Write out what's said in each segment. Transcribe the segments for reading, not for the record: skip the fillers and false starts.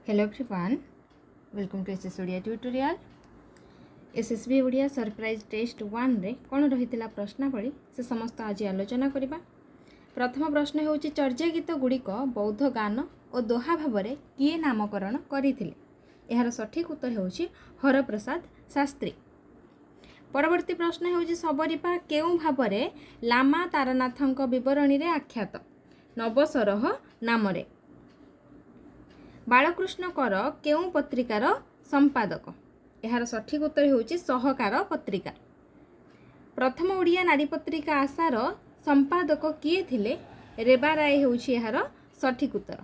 Hello everyone, welcome to SS Odia tutorial. SSB Odia surprise test 1 रे कौन रही प्रश्नावली से समस्त आज आलोचना करबा। प्रथम प्रश्न होची चर्या गीत गुड़िक बौद्ध गान और दोहा भाव में किए नामकरण करथिले। यार सठिक उत्तर होची हरप्रसाद शास्त्री। परवर्ती प्रश्न होची सबरीपा केउ भाव में लामा तारानाथंक विवरणी रे आख्यात नवसरह नाम रे। बालकृष्ण कर केउ पत्रिकार संपादक। यार सठिक उत्तर होची सहकार पत्रिका। प्रथम ओडिया नारी पत्रिका आशार संपादक किए थिले रेबा राय होची यार सठिक उत्तर।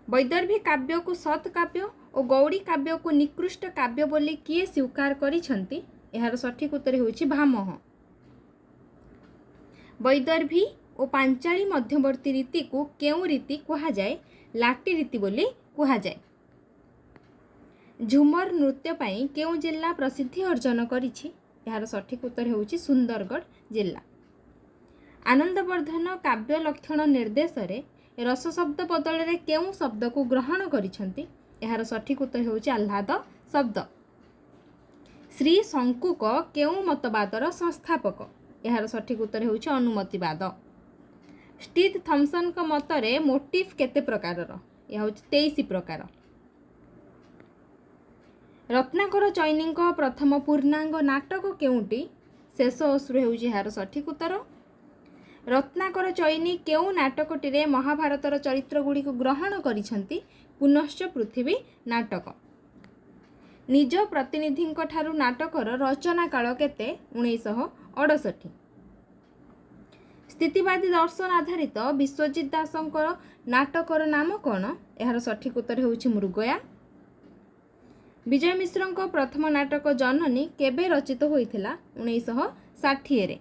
वैदर्भी काव्य को सत काव्य और गौड़ी काव्य को निकृष्ट काव्य बोली किए स्वीकार करिसंती। यार सठिक उत्तर होची भामह। वैदर्भी और पांचाली मध्यवर्ती रीति को केउ रीति कहा जाए लाटी रीति बोली कहा जाए। झुमर नृत्य पाई केउ जिला प्रसिद्धि अर्जन करिछि। यार सठिक उत्तर होची सुंदरगढ़ जिला। आनंदवर्धन काव्य लक्षण निर्देश रे रस शब्द बदल रे केउ शब्द को ग्रहण करिसंती। यार सठिक उत्तर होची आह्लाद शब्द। श्री शंकुक केउ मतवादर संस्थापक। यार सठिक उत्तर होची अनुमतिवाद। स्टीथ थॉमसन का मतरे मोटिफ केते प्रकारर। यह होची 23 प्रकार। रत्नाकर चैनी प्रथम पूर्णांग नाटक केउटी शेष अश्रु होची यार सठिक उत्तर। रत्नाकर चैनी केउ नाटकटी रे महाभारतर चरित्र गुड़ी को ग्रहण करिसंती पुनश्च पृथ्वी नाटक। निज प्रतिनिधि ठारू नाटकर रचना काल केते 1968। स्थितिवादी दर्शन आधारित विश्वजित दासंकर नाटकर नाम कौन। यार सठिक उत्तर होची मृगया। विजय मिश्र प्रथम नाटक जननी केबे रचित होइथिला 1960 रे।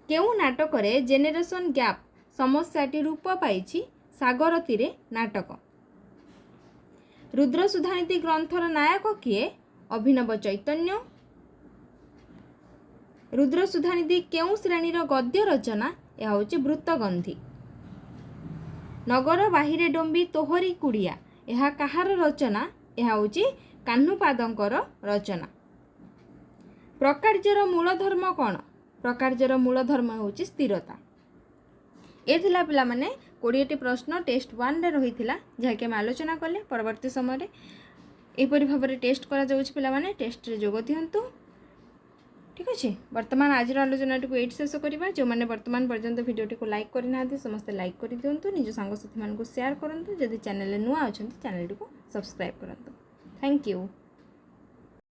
केउ नाटक रे जेनेरेशन गैप समस्याटी रूप पाइछि सागर तीरे नाटक। रुद्र सुधानीति ग्रंथर नायक किए अभिनव चैतन्य। रुद्र सुधानीति केउ श्रेणीर गद्य रचना। यह होची वृत्तगंधी। नगर बाहिरे डोंबी तोहरी कुड़िया यह कहार रचना। यह होची कान्हुपादंकर रचना। प्रकार्यर मूल धर्म कौन। प्रकार्यर मूल धर्म होची स्थिरता। ए थिला पिला माने 20टी प्रश्न टेस्ट 1 रे रहिथिला जहाके हम आलोचना कले। परवर्ती समय रे एपरि भाबरे टेस्ट करा जाउछि पिला माने टेस्ट रे जोग दियंतु। ठीक अच्छे। वर्तमान आज आलोचना को एट शेष करवा। जो मैंने वर्तमान पर्यंत भिडियोटी को लाइक करना समस्ते लाइक कर दिंतु। निज सांगसाथी मानक शेयर करूँ। जदि चैनल नुआ अच्छा चैनल को सब्सक्राइब करूँ। Thank you.